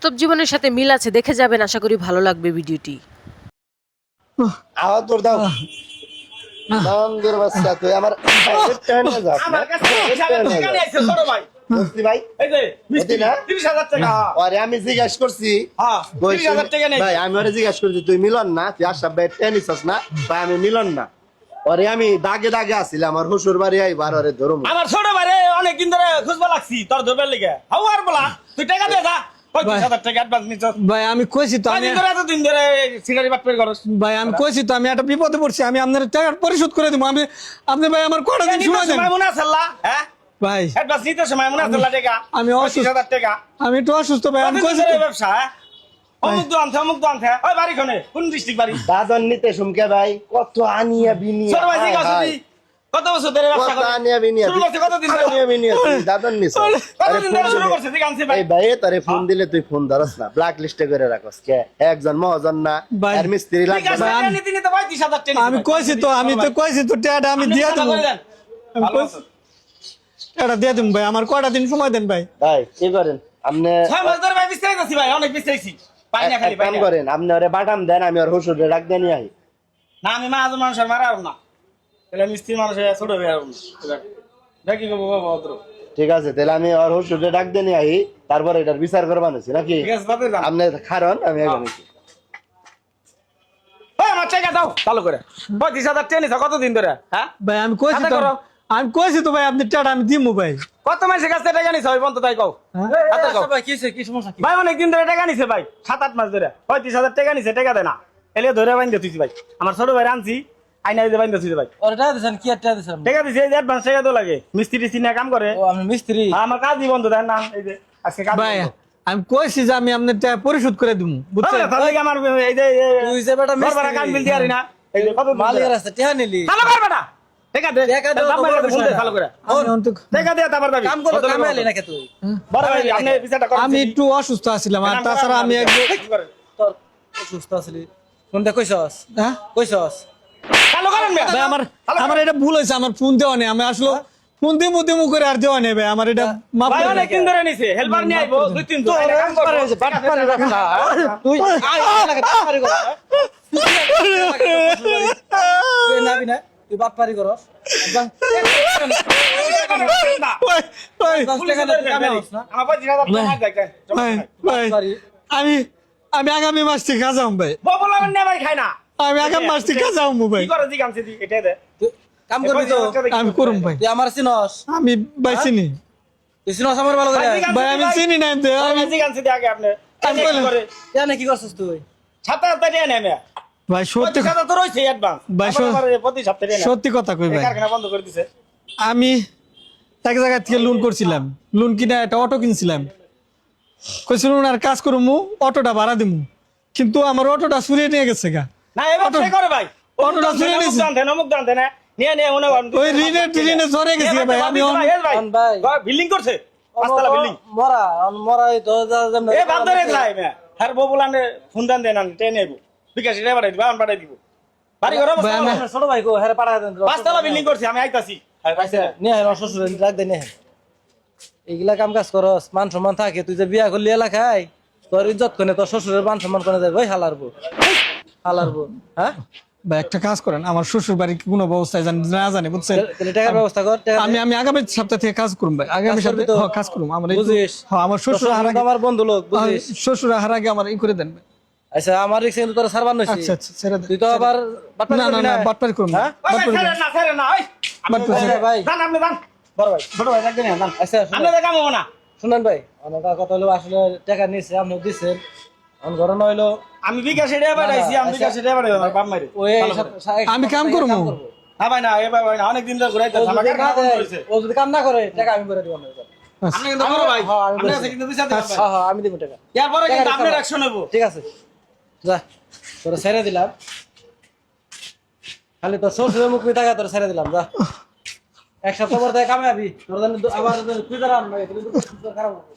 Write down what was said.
বাস্তব জীবনের সাথে মিল আছে, দেখে যাবেন, আশা করি ভালো লাগবে ভিডিওটি। আওয়াজ তোর দাও বান্দর বাচ্চা তুই আমার টেনে যাস আমার কাছে 30,000 টাকা নিয়ে আইছে ছোট ভাই। বুঝলি ভাই এই যে মিষ্টি না 30,000 টাকা। আরে আমি জিজ্ঞাসা করছি হ্যাঁ 30,000 টাকা নেই ভাই আমি ওরে জিজ্ঞাসা করছি তুই মিলন না তুই আশরাফ ভাই টেনিসস না ভাই আমি মিলন না ওরে আমি দাগে দাগে আসিলাম আমার শ্বশুর বাড়ি আইবার ওরে ধরুম আমার ছোট ভাই অনেক দিন ধরে খুঁজবা লাগছি তোর ধরবার লিগে হাউ আর বলা তুই টাকা দে যা 35,000 টাকা অ্যাডভান্স নিছ ভাই আমি কইছি তো আমি এত দিন ধরে সিগারেট বাটপার করছ ভাই আমি কইছি তো আমি একটা বিপদে পড়ছি আমি আপনার টাকা পরিশোধ করে দেব আমি আপনি ভাই আমার কটা দিন সময় দেন সময় মনে আছে আল্লাহ হ্যাঁ ভাই অ্যাডভান্স নিতে সময় মনে আছে আল্লাহ টাকা আমি অসুস্থ 35,000 টাকা আমি একটু অসুস্থ ভাই আমি কইছি কইছি ব্যবসা অমুক দোকান ওই বাড়ি কোনে কোন ডিস্ট্রিক্ট বাড়ি দাদন নিতে সুমকে ভাই কত আনিয়া বিনিয়া ছোট ভাই জি কসদি কত বছর ধরে ব্যবসা কত করে আনিয়া বিনিয়া শুরু করছে কত দিন ধরে আনিয়া বিনিয়া দাদন নিছ কতদিন ধরে শুরু করছে ঠিক আছে ভাই এই ভাই তোরে ফোন দিলে তুই ফোন ধরস না ব্ল্যাক লিস্টে করে রাখস কে একজন মহাজন না ভাই, আর মিস্ত্রি ঠিক লাগবে আছে না নীতি নিতে 35,000 টাকা আমি কইছি তো আমি তো কইছি তো টাকা আমি দিয়া দেব আমি কইছি টাকা দিয়া দেব ভাই আমার কটা দিন সময় দেন ভাই ভাই কি করেন আপনি 6 মাস ধরে ভাই বিস্তারিত ভাই অনেক বিস্তারিত পাই না খালি এক পাই কাম না করেন আপনি ওরে বাটাম দেন আমি ওর হুসুরে ডাক দেন আই না আমি মাঝ মানুষের মারার না তাহলে মিস্ত্রি মানুষের ছোট ভাই আর না দেখি গো বাবা ভদ্র ঠিক আছে তাহলে আমি ওর হুসুরে ডাক দেন আই তারপর এটার বিচার করবান হইছে নাকি ঠিক আছে বাদে যান আপনি খারন আমি এখন ওই আমার টাকা দাও চালু করে 35,000 টাকা নিছ কতদিন ধরে হ্যাঁ ভাই আমি কইছি তো আমি কইছি তো ভাই আপনি টাকা আমি দিমু ভাই কত মাসের কাছে টাকা নিছ ওই বন্ধ তাই কও হাতে কও ভাই কি সমস্যা কি ভাই অনেক দিন ধরে টাকা নিছে ভাই 7-8 মাস ধরে 35,000 টাকা নিছে টাকা দেয় না এলে ধরে বাইন্দে তুই ভাই আমার ছোট ভাই আনছি আইনা দিয়ে বাইন্দে তুই ভাই ওরে টাকা দিছেন কি টাকা দিছেন টাকা দিছে এই যে অ্যাডভান্স টাকা তো লাগে মিস্ত্রি সিনা কাম করে ও আপনি মিস্ত্রি আমার কাজই বন্ধ দেন না এই যে আজকে কাজ ভাই বন্ধ। আমি কইছি যে আমি আপনার টাকা পরিশোধ করে দেব বুঝছেন বুঝছেন তাহলে কি আমার এই যে তুই যে বেটা ঘর ভাড়া কাজ মিস্ত্রি মিলতে পারি না এই যে কত মালিকের আছে টাকা নিলি চালু কর বেটা টাকা দে টাকা দাও, দাম বড় মেরে বিষয় ফোন দে না। চালু করে আমি অন্তত টাকা দে তারপর দাবি কাম করো কামে আলি নাকি তুই বড় ভাই আপনি বিচারটা করেন আমি একটু অসুস্থ আছিলাম আর তাছাড়া আমি একদম তোর অসুস্থ আছিলি ফোন দে কইছস হ্যাঁ কইছস চালু করেন মিয়া ভাই আমার এটা ভুল হয়েছে আমার ফোন দেওয়া নেই আমি আসলে ফোন দিমু করে আর দেওয়া নেই ভাই আমার এটা মাফ ভাই করে অনেক দিন ধরে নিছে হেল্পার নিয়ে আইবো 2-3 জন আইনা কাম করবো বাটপারি ব্যবসা তুই আয় লাগে বাটপারি কর তুই নাবি না তুই বাটপারি করস একদম আমার 35,000 টাকা দেখেন ভাই আমি আমি আগামী মাস থেকে যাম ভাই ববলা মানে ভাই খায় না আমি আগামী মাস থেকে যাম ভাই কি করে জি কামছে দি এটা দে কাম করবি তো আমি করুম ভাই তুই আমার চিনস আমি ভাই চিনি তুই চিনস আমার ভালো করে ভাই আমি চিনি না আমি জি কামছে দি আগে আপনি আমি কি বললাম। করে জানে কি করছিস তুই ছাতা দিয়ে নেমে ভাই সত্যি 35,000 তো রইছে অ্যাডভান্স ভাই, প্রতি সপ্তাহে নেমে সত্যি কথা কই ভাই কারখানা বন্ধ করে দিছে আমি এক জায়গা থেকে লোন করছিলাম লোন কিনে একটা অটো কিনছিলাম কইছিল আর কাজ করমু অটোটা ভাড়া দিমু কিন্তু আমার অটোটা চুরিয়ে নিয়ে গেছে গা না এবার সে করে ভাই অটোটা চুরিয়ে নিয়েছে অমুক দান দেন নিয়ে নিয়ে মনে ওই ঋণে ঝরে গেছি ভাই আমি ভাই বিল্ডিং করছে পাঁচতলা বিল্ডিং মরাই তো এ বাদ ধরে যাই মে হ্যাঁ ববুলানে ফোন দান দেন টেনে নেব বিকাশ রে বাড়াই দিব আন বাড়াই দিব বাড়ি ঘর ভাই, আমি- অবস্থা ছোট ভাই কো হেরে পাড়া দেন পাঁচতলা বিল্ডিং করছে আমি আইতাছি নিয়ে হের শ্বশুর রাখ দে নিয়ে এইগুলা কাম কাজ করস মান সম্মান থাকে তুই যে বিয়া করলি এলাকায় তোর ইজ্জত কোনে তোর শ্বশুরের মান সম্মান কোনে যায় ভাই হালারবো হ্যাঁ ভাই একটা কাজ করেন আমার শ্বশুর বাড়ি কোনো অবস্থায় না জানি বুঝছেন তাহলে টাকার ব্যবস্থা কর টাকা আমি আগামী সপ্তাহ থেকে কাজ করুম ভাই আগামী কাজ করবি সপ্তাহে তো? হ্যাঁ, কাজ করুম আমার বুঝিস? আমার শ্বশুর হার আগে আমার বন্ধু লোক বুঝিস শ্বশুর হার আগে আমার ই করে দেন ভাই। আচ্ছা আমার রিক্সা কিন্তু তোর সারবার নইছি আচ্ছা আচ্ছা ছেড়ে দেন তুই তো আবার বাটপারি না না করবি না বাটপারি করুম না হ্যাঁ? বাটপারি করুম না। না ছেড়ে না ওই বাটপারি আচ্ছা ভাই দান আপনি দান বড় ভাই ছোট ভাই একদিন দান আচ্ছা আপনি দেখামো না শুনেন ভাই অনেক কথা হলো আসলে টাকা নিছে আপনি দিচ্ছেন আমার ঘরে নইলো আমি বিকাশে রে বাড়াইছি আমি বিকাশে রে বাড়াই আমার বাপ মারি ওই আমি কাম করবো। হ্যাঁ ভাই না এ ভাই না অনেক দিন ধরে ঘুরাইতে আমার কারখানা বন্ধ হইছে ও যদি কাম না করে টাকা আমি করে দিব না আপনি কিন্তু বড় ভাই হ্যাঁ, আমি আপনি বলছি। আছে কিন্তু বিচার দেন হ্যাঁ হ্যাঁ আমি দিব টাকা এরপরে কিন্তু টাকা আপনার দিতে অ্যাকশন নেব ঠিক আছে যা তোরা ছেড়ে দিলাম খালি তোর শ্বশুরের মুখ টাকা তোর ছেড়ে দিলাম যা এক সপ্তাহ পর থেকে কামে আবি তোর আবার তুই খারাপ হবে